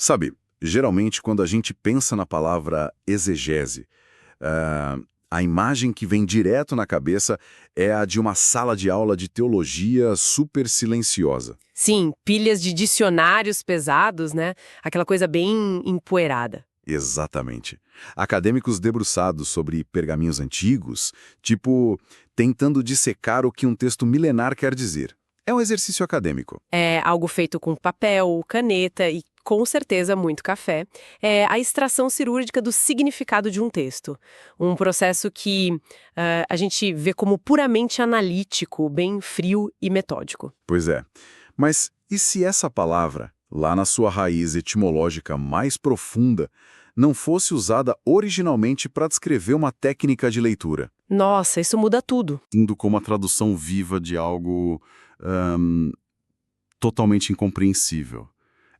Sabe, geralmente quando a gente pensa na palavra exegese, a imagem que vem direto na cabeça é a de uma sala de aula de teologia super silenciosa. Sim, pilhas de dicionários pesados, né? Aquela coisa bem empoeirada. Exatamente. Acadêmicos debruçados sobre pergaminhos antigos, tipo, tentando dissecar o que um texto milenar quer dizer. É um exercício acadêmico. É algo feito com papel, caneta e, com certeza, muito café. É a extração cirúrgica do significado de um texto. Um processo que a gente vê como puramente analítico, bem frio e metódico. Pois é. Mas e se essa palavra, lá na sua raiz etimológica mais profunda, não fosse usada originalmente para descrever uma técnica de leitura? Nossa, isso muda tudo. Indo como a tradução viva de algo totalmente incompreensível.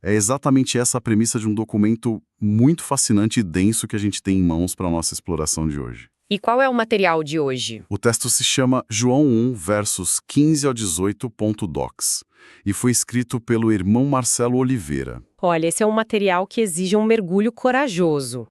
É exatamente essa a premissa de um documento muito fascinante e denso que a gente tem em mãos para a nossa exploração de hoje. E qual é o material de hoje? O texto se chama João 1, versos 15 ao 18.docs, e foi escrito pelo irmão Marcelo Oliveira. Olha, esse é um material que exige um mergulho corajoso,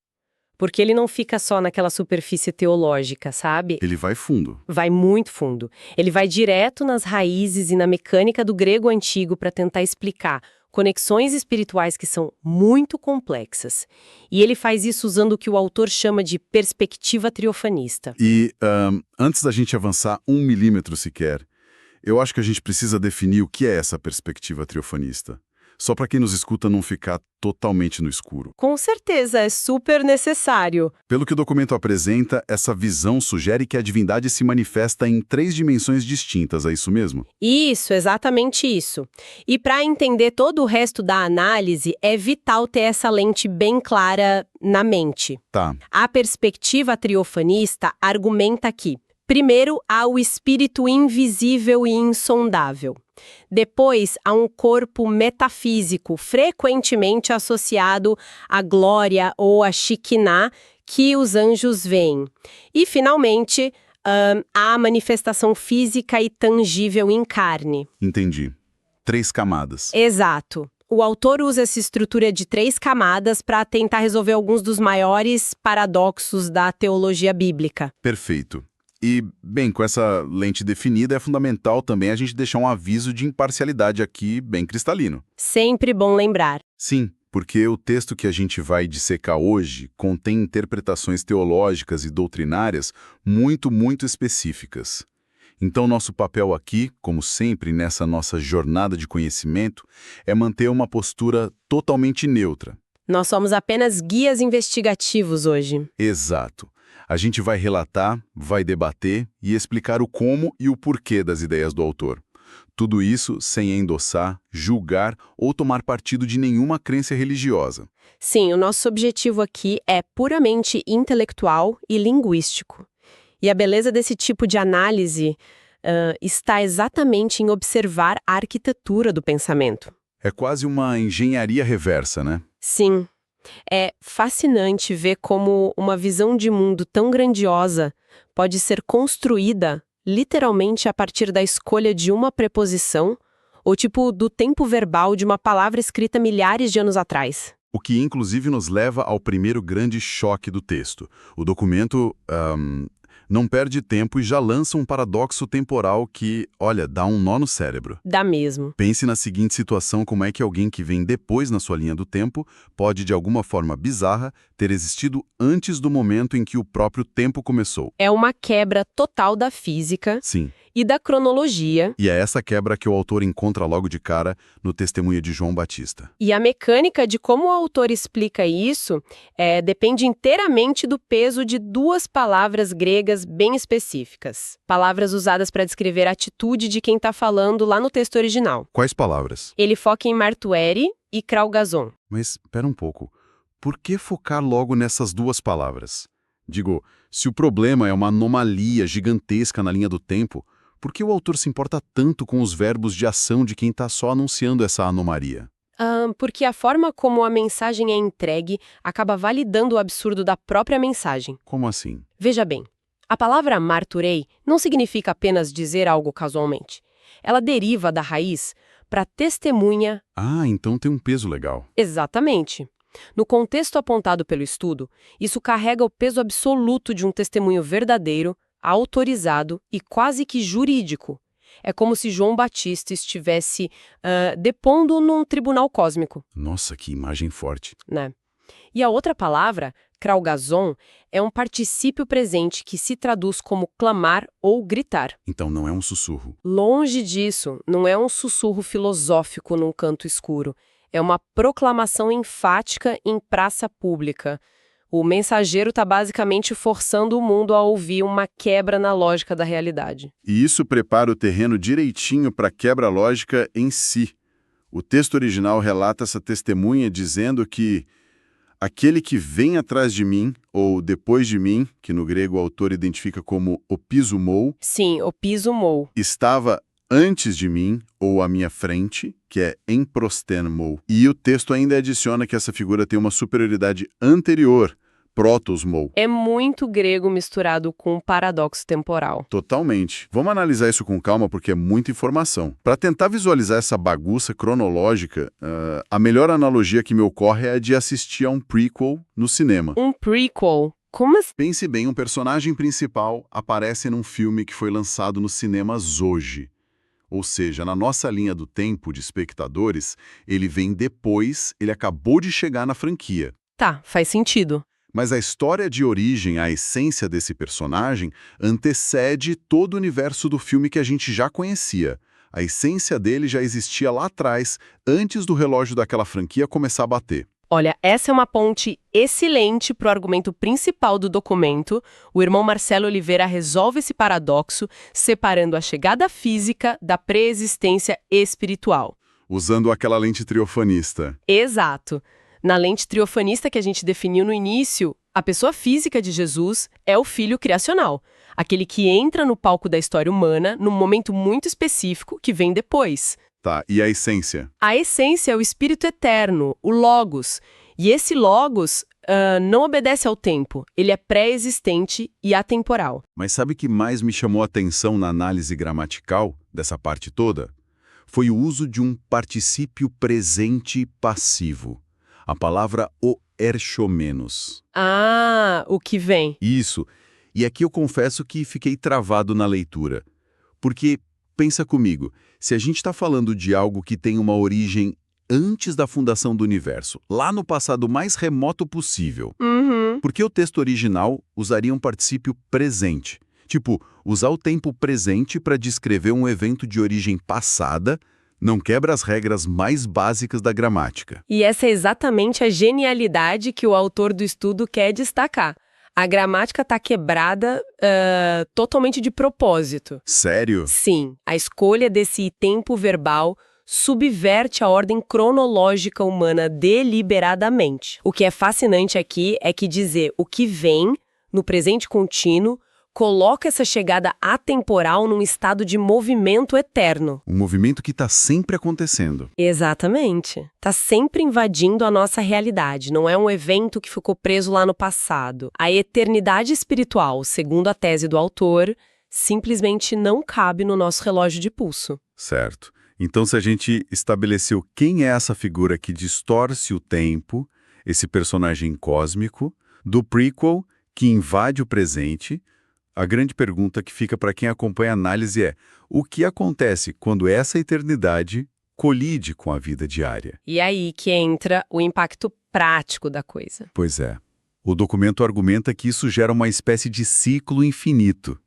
porque ele não fica só naquela superfície teológica, sabe? Ele vai fundo. Vai muito fundo. Ele vai direto nas raízes e na mecânica do grego antigo para tentar explicar conexões espirituais que são muito complexas. E ele faz isso usando o que o autor chama de perspectiva triofanista. E, antes da gente avançar 1 milímetro sequer, eu acho que a gente precisa definir o que é essa perspectiva triofanista. Só para quem nos escuta não ficar totalmente no escuro. Com certeza, é super necessário. Pelo que o documento apresenta, essa visão sugere que a divindade se manifesta em 3 dimensões distintas, é isso mesmo? Isso, exatamente isso. E para entender todo o resto da análise, é vital ter essa lente bem clara na mente. Tá. A perspectiva triofanista argumenta que, primeiro, há o espírito invisível e insondável. Depois, há um corpo metafísico, frequentemente associado à glória ou à Shekinah, que os anjos veem. E, finalmente, há a manifestação física e tangível em carne. Entendi. 3 camadas. Exato. O autor usa essa estrutura de 3 camadas para tentar resolver alguns dos maiores paradoxos da teologia bíblica. Perfeito. E, bem, com essa lente definida, é fundamental também a gente deixar um aviso de imparcialidade aqui bem cristalino. Sempre bom lembrar. Sim, porque o texto que a gente vai dissecar hoje contém interpretações teológicas e doutrinárias muito específicas. Então, nosso papel aqui, como sempre nessa nossa jornada de conhecimento, é manter uma postura totalmente neutra. Nós somos apenas guias investigativos hoje. Exato. A gente vai relatar, vai debater e explicar o como e o porquê das ideias do autor. Tudo isso sem endossar, julgar ou tomar partido de nenhuma crença religiosa. Sim, o nosso objetivo aqui é puramente intelectual e linguístico. E a beleza desse tipo de análise está exatamente em observar a arquitetura do pensamento. É quase uma engenharia reversa, né? Sim. É fascinante ver como uma visão de mundo tão grandiosa pode ser construída literalmente a partir da escolha de uma preposição ou tipo do tempo verbal de uma palavra escrita milhares de anos atrás. O que inclusive nos leva ao primeiro grande choque do texto. O documento não perde tempo e já lança um paradoxo temporal que, olha, dá um nó no cérebro. Dá mesmo. Pense na seguinte situação: como é que alguém que vem depois na sua linha do tempo pode, de alguma forma bizarra, ter existido antes do momento em que o próprio tempo começou? É uma quebra total da física. Sim. E da cronologia. E é essa quebra que o autor encontra logo de cara no Testemunha de João Batista. E a mecânica de como o autor explica isso depende inteiramente do peso de 2 palavras gregas bem específicas. Palavras usadas para descrever a atitude de quem está falando lá no texto original. Quais palavras? Ele foca em martuere e kraugason. Mas, espera um pouco. Por que focar logo nessas 2 palavras? Digo, se o problema é uma anomalia gigantesca na linha do tempo, por que o autor se importa tanto com os verbos de ação de quem está só anunciando essa anomalia? Porque a forma como a mensagem é entregue acaba validando o absurdo da própria mensagem. Como assim? Veja bem, a palavra marturei não significa apenas dizer algo casualmente. Ela deriva da raiz para testemunha. Ah, então tem um peso legal. Exatamente. No contexto apontado pelo estudo, isso carrega o peso absoluto de um testemunho verdadeiro, autorizado e quase que jurídico. É como se João Batista estivesse depondo num tribunal cósmico, Nossa, que imagem forte. né? E a outra palavra, kraugason, é um particípio presente que se traduz como clamar ou gritar. Então não é um sussurro. Longe disso, não é um sussurro filosófico num canto escuro. É uma proclamação enfática em praça pública. O mensageiro está basicamente forçando o mundo a ouvir uma quebra na lógica da realidade. E isso prepara o terreno direitinho para a quebra-lógica em si. O texto original relata essa testemunha dizendo que aquele que vem atrás de mim, ou depois de mim, que no grego o autor identifica como opisumou, Sim, opisumou. estava antes de mim, ou à minha frente, que é emprostenmou. E o texto ainda adiciona que essa figura tem uma superioridade anterior, protosmou. É muito grego misturado com um paradoxo temporal. Totalmente. Vamos analisar isso com calma porque é muita informação. Para tentar visualizar essa bagunça cronológica, a melhor analogia que me ocorre é a de assistir a um prequel no cinema. Um prequel. Como assim? Pense bem, um personagem principal aparece num filme que foi lançado nos cinemas hoje. Ou seja, na nossa linha do tempo de espectadores, ele vem depois, ele acabou de chegar na franquia. Tá, faz sentido. Mas a história de origem, a essência desse personagem, antecede todo o universo do filme que a gente já conhecia. A essência dele já existia lá atrás, antes do relógio daquela franquia começar a bater. Olha, essa é uma ponte excelente para o argumento principal do documento. O irmão Marcelo Oliveira resolve esse paradoxo, separando a chegada física da pré-existência espiritual. Usando aquela lente triofanista. Exato. Na lente triofanista que a gente definiu no início, a pessoa física de Jesus é o Filho criacional, aquele que entra no palco da história humana num momento muito específico que vem depois. Tá, e a essência? A essência é o Espírito Eterno, o Logos. E esse Logos não obedece ao tempo, ele é pré-existente e atemporal. Mas sabe o que mais me chamou a atenção na análise gramatical dessa parte toda? Foi o uso de um particípio presente passivo. A palavra o erchomenos. Ah, o que vem. Isso. E aqui eu confesso que fiquei travado na leitura. Porque, pensa comigo, se a gente está falando de algo que tem uma origem antes da fundação do universo, lá no passado mais remoto possível, por que o texto original usaria um particípio presente? Tipo, usar o tempo presente para descrever um evento de origem passada não quebra as regras mais básicas da gramática. E essa é exatamente a genialidade que o autor do estudo quer destacar. A gramática está quebrada totalmente de propósito. Sério? Sim, a escolha desse tempo verbal subverte a ordem cronológica humana deliberadamente. O que é fascinante aqui é que dizer o que vem, no presente contínuo, coloca essa chegada atemporal num estado de movimento eterno. Um movimento que está sempre acontecendo. Exatamente. Está sempre invadindo a nossa realidade. Não é um evento que ficou preso lá no passado. A eternidade espiritual, segundo a tese do autor, simplesmente não cabe no nosso relógio de pulso. Certo. Então, se a gente estabeleceu quem é essa figura que distorce o tempo, esse personagem cósmico, do prequel que invade o presente, a grande pergunta que fica para quem acompanha a análise é: o que acontece quando essa eternidade colide com a vida diária? E aí que entra o impacto prático da coisa. Pois é. O documento argumenta que isso gera uma espécie de ciclo infinito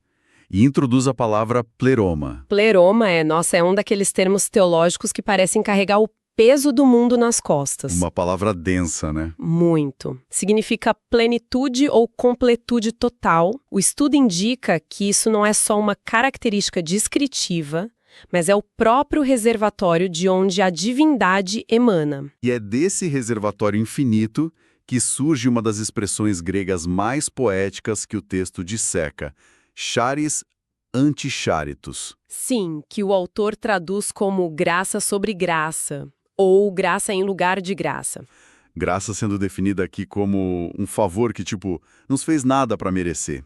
e introduz a palavra pleroma. Pleroma é um daqueles termos teológicos que parecem carregar o peso do mundo nas costas. Uma palavra densa, né? Muito. Significa plenitude ou completude total. O estudo indica que isso não é só uma característica descritiva, mas é o próprio reservatório de onde a divindade emana. E é desse reservatório infinito que surge uma das expressões gregas mais poéticas que o texto disseca: charis anti-charitus. Sim, que o autor traduz como graça sobre graça, ou graça em lugar de graça. Graça sendo definida aqui como um favor que, nos fez nada para merecer.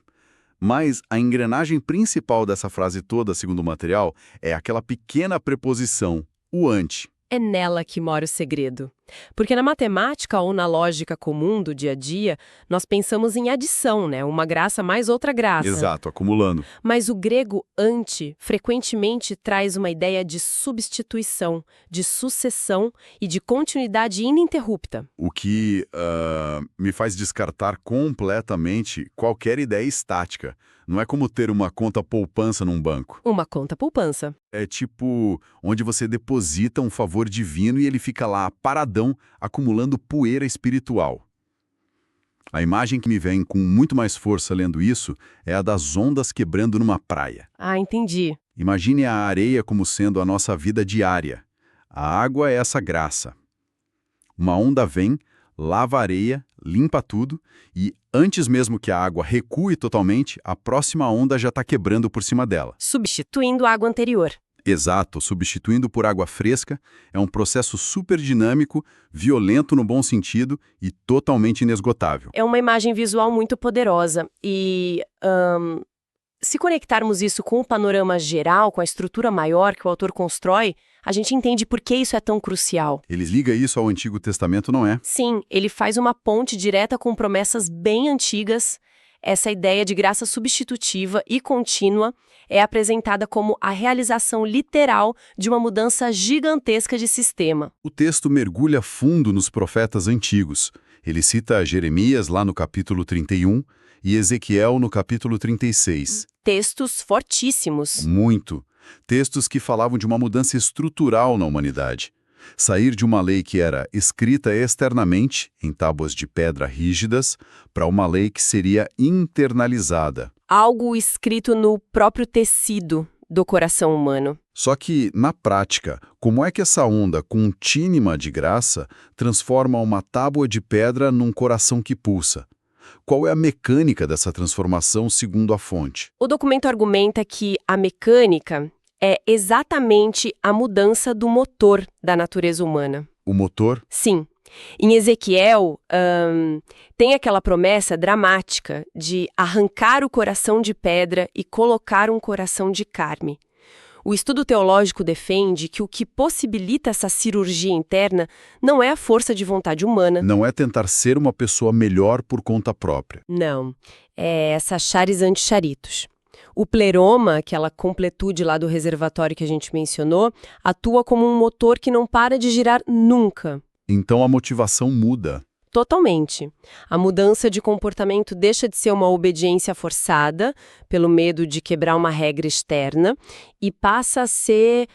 Mas a engrenagem principal dessa frase toda, segundo o material, é aquela pequena preposição, o ante. É nela que mora o segredo. Porque na matemática ou na lógica comum do dia a dia, nós pensamos em adição, né? Uma graça mais outra graça. Exato, acumulando. Mas o grego ante frequentemente traz uma ideia de substituição, de sucessão e de continuidade ininterrupta. O que me faz descartar completamente qualquer ideia estática. Não é como ter uma conta poupança num banco. Uma conta poupança. É tipo onde você deposita um favor divino e ele fica lá paradão, acumulando poeira espiritual. A imagem que me vem com muito mais força lendo isso é a das ondas quebrando numa praia. Ah, entendi. Imagine a areia como sendo a nossa vida diária. A água é essa graça. Uma onda vem, lava a areia, limpa tudo e, antes mesmo que a água recue totalmente, a próxima onda já está quebrando por cima dela. Substituindo a água anterior. Exato, substituindo por água fresca, é um processo super dinâmico, violento no bom sentido e totalmente inesgotável. É uma imagem visual muito poderosa e, se conectarmos isso com o panorama geral, com a estrutura maior que o autor constrói, a gente entende por que isso é tão crucial. Ele liga isso ao Antigo Testamento, não é? Sim, ele faz uma ponte direta com promessas bem antigas. Essa ideia de graça substitutiva e contínua é apresentada como a realização literal de uma mudança gigantesca de sistema. O texto mergulha fundo nos profetas antigos. Ele cita Jeremias lá no capítulo 31 e Ezequiel no capítulo 36. Textos fortíssimos. Muito. Textos que falavam de uma mudança estrutural na humanidade. Sair de uma lei que era escrita externamente, em tábuas de pedra rígidas, para uma lei que seria internalizada. Algo escrito no próprio tecido do coração humano. Só que, na prática, como é que essa onda contínua de graça transforma uma tábua de pedra num coração que pulsa? Qual é a mecânica dessa transformação segundo a fonte? O documento argumenta que a mecânica é exatamente a mudança do motor da natureza humana. O motor? Sim. Em Ezequiel, tem aquela promessa dramática de arrancar o coração de pedra e colocar um coração de carne. O estudo teológico defende que o que possibilita essa cirurgia interna não é a força de vontade humana. Não é tentar ser uma pessoa melhor por conta própria. Não. É essa charis ante charitos. O pleroma, aquela completude lá do reservatório que a gente mencionou, atua como um motor que não para de girar nunca. Então a motivação muda. Totalmente. A mudança de comportamento deixa de ser uma obediência forçada, pelo medo de quebrar uma regra externa, e passa a ser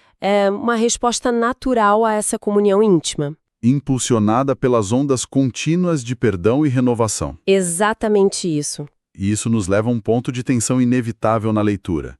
uma resposta natural a essa comunhão íntima. Impulsionada pelas ondas contínuas de perdão e renovação. Exatamente isso. E isso nos leva a um ponto de tensão inevitável na leitura.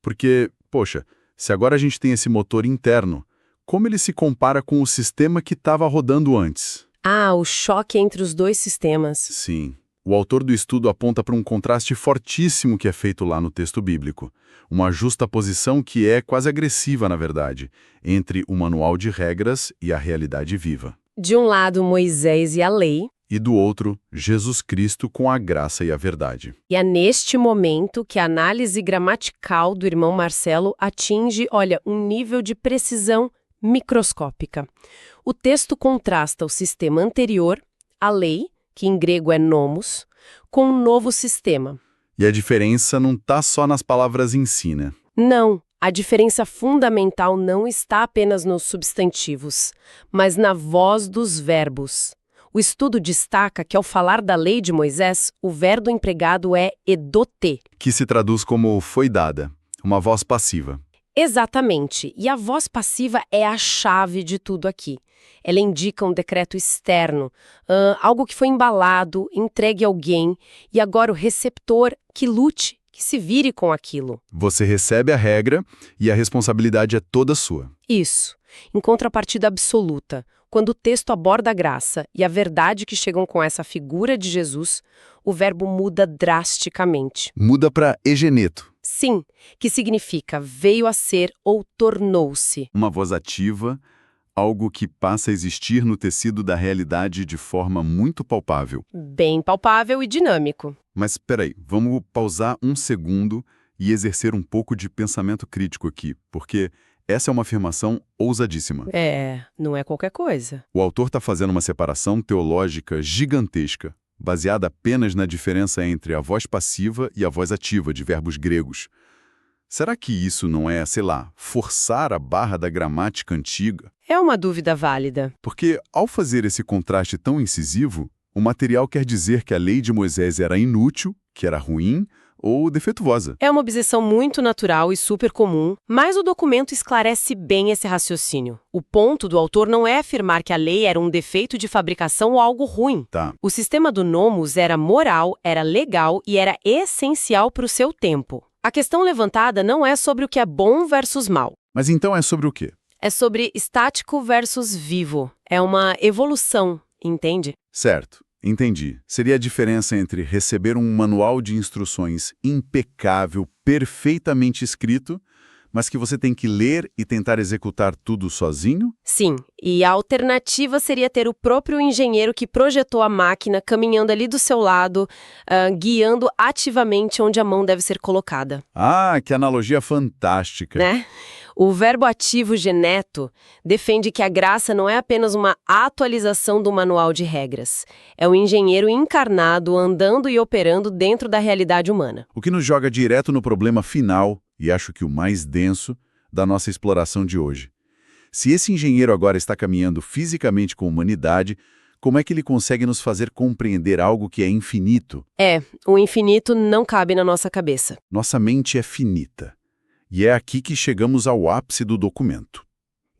Porque, poxa, se agora a gente tem esse motor interno, como ele se compara com o sistema que estava rodando antes? Ah, o choque entre os dois sistemas. Sim. O autor do estudo aponta para um contraste fortíssimo que é feito lá no texto bíblico. Uma justaposição que é quase agressiva, na verdade, entre o manual de regras e a realidade viva. De um lado, Moisés e a lei. E do outro, Jesus Cristo com a graça e a verdade. E é neste momento que a análise gramatical do irmão Marcelo atinge, um nível de precisão microscópica. O texto contrasta o sistema anterior, a lei, que em grego é nomos, com um novo sistema. E a diferença não está só nas palavras em si, né? Não, a diferença fundamental não está apenas nos substantivos, mas na voz dos verbos. O estudo destaca que, ao falar da lei de Moisés, o verbo empregado é edote. Que se traduz como foi dada, uma voz passiva. Exatamente. E a voz passiva é a chave de tudo aqui. Ela indica um decreto externo, algo que foi embalado, entregue a alguém, e agora o receptor que lute, que se vire com aquilo. Você recebe a regra e a responsabilidade é toda sua. Isso. Em contrapartida absoluta, quando o texto aborda a graça e a verdade que chegam com essa figura de Jesus, o verbo muda drasticamente. Muda para egeneto. Sim, que significa veio a ser ou tornou-se. Uma voz ativa, algo que passa a existir no tecido da realidade de forma muito palpável. Bem palpável e dinâmico. Mas peraí, vamos pausar um segundo e exercer um pouco de pensamento crítico aqui, porque Essa é uma afirmação ousadíssima. Não é qualquer coisa. O autor está fazendo uma separação teológica gigantesca, baseada apenas na diferença entre a voz passiva e a voz ativa de verbos gregos. Será que isso não é, sei lá, forçar a barra da gramática antiga? É uma dúvida válida. Porque, ao fazer esse contraste tão incisivo, o material quer dizer que a lei de Moisés era inútil, que era ruim ou defeituosa. É uma objeção muito natural e super comum, mas o documento esclarece bem esse raciocínio. O ponto do autor não é afirmar que a lei era um defeito de fabricação ou algo ruim. Tá. O sistema do Nomos era moral, era legal e era essencial para o seu tempo. A questão levantada não é sobre o que é bom versus mal. Mas então é sobre o quê? É sobre estático versus vivo. É uma evolução, entende? Certo, entendi. Seria a diferença entre receber um manual de instruções impecável, perfeitamente escrito, mas que você tem que ler e tentar executar tudo sozinho? Sim, e a alternativa seria ter o próprio engenheiro que projetou a máquina caminhando ali do seu lado, guiando ativamente onde a mão deve ser colocada. Ah, que analogia fantástica. Né? O verbo ativo geneto defende que a graça não é apenas uma atualização do manual de regras. É o engenheiro encarnado andando e operando dentro da realidade humana. O que nos joga direto no problema final, e acho que o mais denso, da nossa exploração de hoje. Se esse engenheiro agora está caminhando fisicamente com a humanidade, como é que ele consegue nos fazer compreender algo que é infinito? O infinito não cabe na nossa cabeça. Nossa mente é finita. E é aqui que chegamos ao ápice do documento.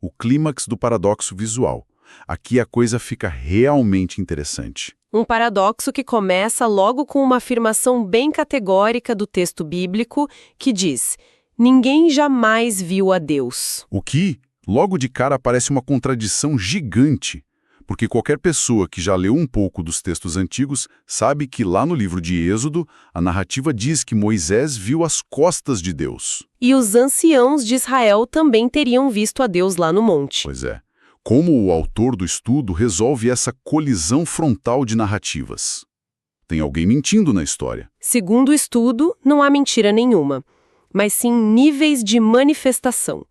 O clímax do paradoxo visual. Aqui a coisa fica realmente interessante. Um paradoxo que começa logo com uma afirmação bem categórica do texto bíblico que diz: ninguém jamais viu a Deus. O que, logo de cara, parece uma contradição gigante, porque qualquer pessoa que já leu um pouco dos textos antigos sabe que lá no livro de Êxodo, a narrativa diz que Moisés viu as costas de Deus. E os anciãos de Israel também teriam visto a Deus lá no monte. Pois é. Como o autor do estudo resolve essa colisão frontal de narrativas? Tem alguém mentindo na história. Segundo o estudo, não há mentira nenhuma, mas sim níveis de manifestação.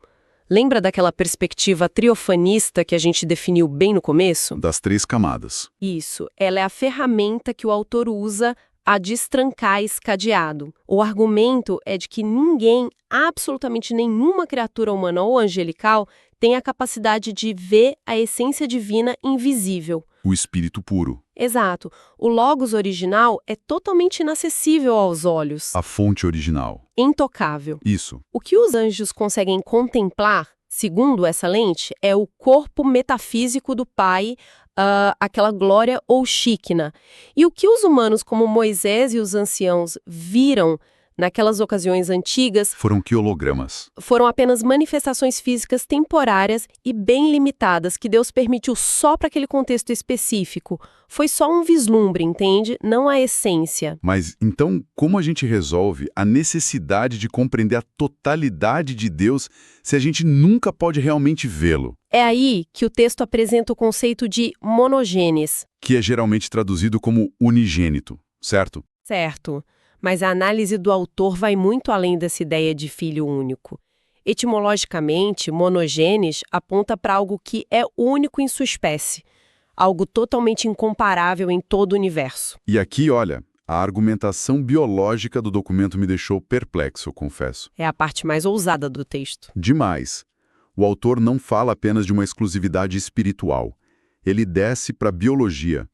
Lembra daquela perspectiva triofanista que a gente definiu bem no começo? Das 3 camadas. Isso, ela é a ferramenta que o autor usa a destrancar esse cadeado. O argumento é de que ninguém, absolutamente nenhuma criatura humana ou angelical, tem a capacidade de ver a essência divina invisível. O espírito puro. Exato. O Logos original é totalmente inacessível aos olhos. A fonte original. Intocável. Isso. O que os anjos conseguem contemplar, segundo essa lente, é o corpo metafísico do Pai, aquela glória ou Shekinah. E o que os humanos, como Moisés e os anciãos, viram naquelas ocasiões antigas Foram que hologramas. foram apenas manifestações físicas temporárias e bem limitadas que Deus permitiu só para aquele contexto específico. Foi só um vislumbre, entende? Não a essência. Mas, então, como a gente resolve a necessidade de compreender a totalidade de Deus se a gente nunca pode realmente vê-lo? É aí que o texto apresenta o conceito de monogênes. Que é geralmente traduzido como unigênito, certo? Certo. Mas a análise do autor vai muito além dessa ideia de filho único. Etimologicamente, monogênes aponta para algo que é único em sua espécie, algo totalmente incomparável em todo o universo. E aqui, olha, a argumentação biológica do documento me deixou perplexo, confesso. É a parte mais ousada do texto. Demais. O autor não fala apenas de uma exclusividade espiritual. Ele desce para a biologia.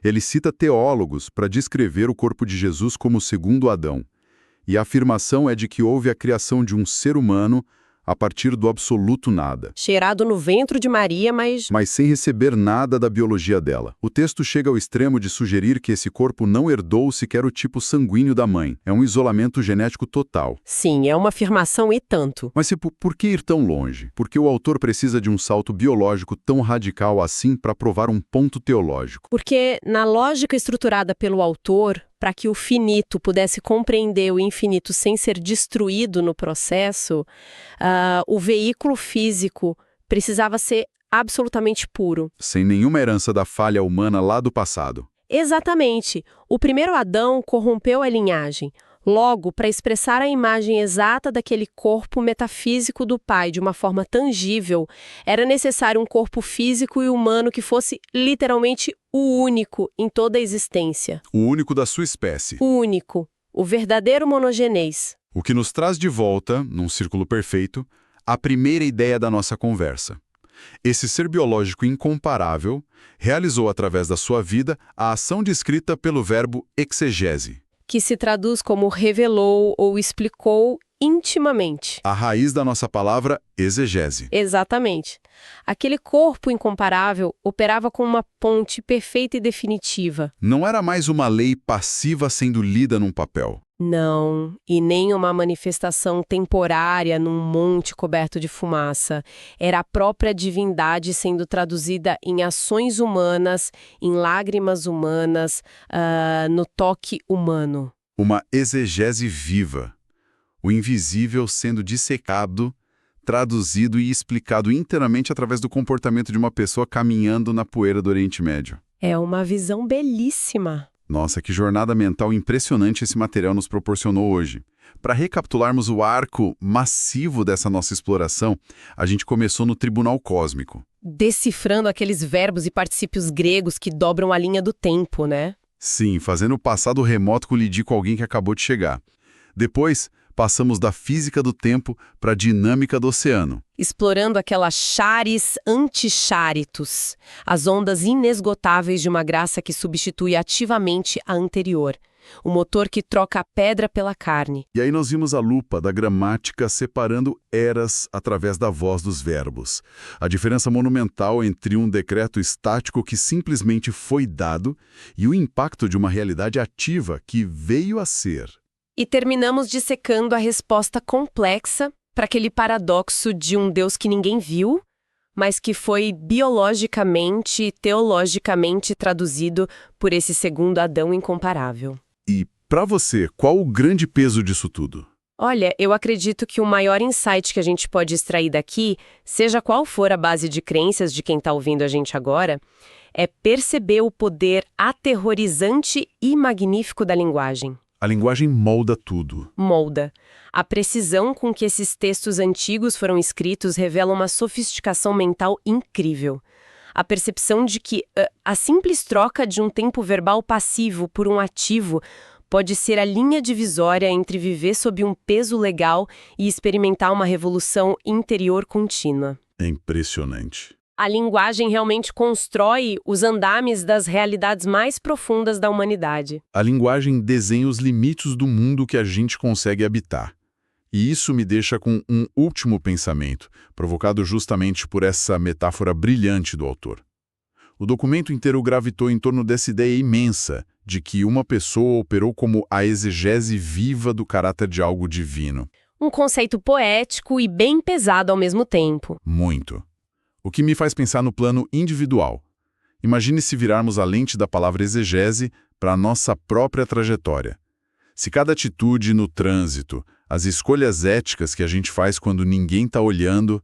Ele cita teólogos para descrever o corpo de Jesus como o segundo Adão. E a afirmação é de que houve a criação de um ser humano a partir do absoluto nada. Cheirado no ventre de Maria, mas sem receber nada da biologia dela. O texto chega ao extremo de sugerir que esse corpo não herdou sequer o tipo sanguíneo da mãe. É um isolamento genético total. sim, é uma afirmação e tanto. Mas por que ir tão longe? Porque o autor precisa de um salto biológico tão radical assim para provar um ponto teológico. Porque, na lógica estruturada pelo autor, para que o finito pudesse compreender o infinito sem ser destruído no processo, o veículo físico precisava ser absolutamente puro. Sem nenhuma herança da falha humana lá do passado. Exatamente. O primeiro Adão corrompeu a linhagem. Logo, para expressar a imagem exata daquele corpo metafísico do Pai de uma forma tangível, era necessário um corpo físico e humano que fosse literalmente o único em toda a existência. O único da sua espécie. O único, o verdadeiro monogenês. O que nos traz de volta, num círculo perfeito, a primeira ideia da nossa conversa. Esse ser biológico incomparável realizou através da sua vida a ação descrita pelo verbo exegese, Que se traduz como revelou ou explicou intimamente. a raiz da nossa palavra exegese. Exatamente. Aquele corpo incomparável operava como uma ponte perfeita e definitiva. Não era mais uma lei passiva sendo lida num papel. Não, e nem uma manifestação temporária num monte coberto de fumaça. Era a própria divindade sendo traduzida em ações humanas, em lágrimas humanas, no toque humano. Uma exegese viva. O invisível sendo dissecado, traduzido e explicado inteiramente através do comportamento de uma pessoa caminhando na poeira do Oriente Médio. É uma visão belíssima. Nossa, que jornada mental impressionante esse material nos proporcionou hoje. Para recapitularmos o arco massivo dessa nossa exploração, a gente começou no Tribunal Cósmico. Decifrando aqueles verbos e particípios gregos que dobram a linha do tempo, né? Sim, fazendo o passado remoto colidir com alguém que acabou de chegar. Depois, passamos da física do tempo para a dinâmica do oceano. Explorando aquela charis anti-charitus, as ondas inesgotáveis de uma graça que substitui ativamente a anterior, o motor que troca a pedra pela carne. E aí nós vimos a lupa da gramática separando eras através da voz dos verbos. A diferença monumental entre um decreto estático que simplesmente foi dado e o impacto de uma realidade ativa que veio a ser. E terminamos dissecando a resposta complexa para aquele paradoxo de um Deus que ninguém viu, mas que foi biologicamente e teologicamente traduzido por esse segundo Adão incomparável. E, para você, qual o grande peso disso tudo? Olha, eu acredito que o maior insight que a gente pode extrair daqui, seja qual for a base de crenças de quem está ouvindo a gente agora, é perceber o poder aterrorizante e magnífico da linguagem. A linguagem molda tudo. Molda. A precisão com que esses textos antigos foram escritos revela uma sofisticação mental incrível. A percepção de que a simples troca de um tempo verbal passivo por um ativo pode ser a linha divisória entre viver sob um peso legal e experimentar uma revolução interior contínua. É impressionante. A linguagem realmente constrói os andames das realidades mais profundas da humanidade. A linguagem desenha os limites do mundo que a gente consegue habitar. E isso me deixa com um último pensamento, provocado justamente por essa metáfora brilhante do autor. O documento inteiro gravitou em torno dessa ideia imensa de que uma pessoa operou como a exegese viva do caráter de algo divino. Um conceito poético e bem pesado ao mesmo tempo. Muito. O que me faz pensar no plano individual. Imagine se virarmos a lente da palavra exegese para a nossa própria trajetória. Se cada atitude no trânsito, as escolhas éticas que a gente faz quando ninguém está olhando,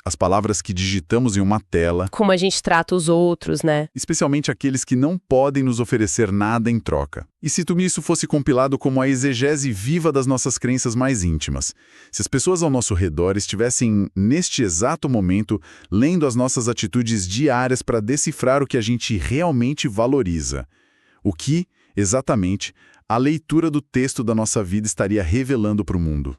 as palavras que digitamos em uma tela, Como a gente trata os outros, né? especialmente aqueles que não podem nos oferecer nada em troca. E se tudo isso fosse compilado como a exegese viva das nossas crenças mais íntimas? Se as pessoas ao nosso redor estivessem, neste exato momento, lendo as nossas atitudes diárias para decifrar o que a gente realmente valoriza? O que, exatamente, a leitura do texto da nossa vida estaria revelando para o mundo?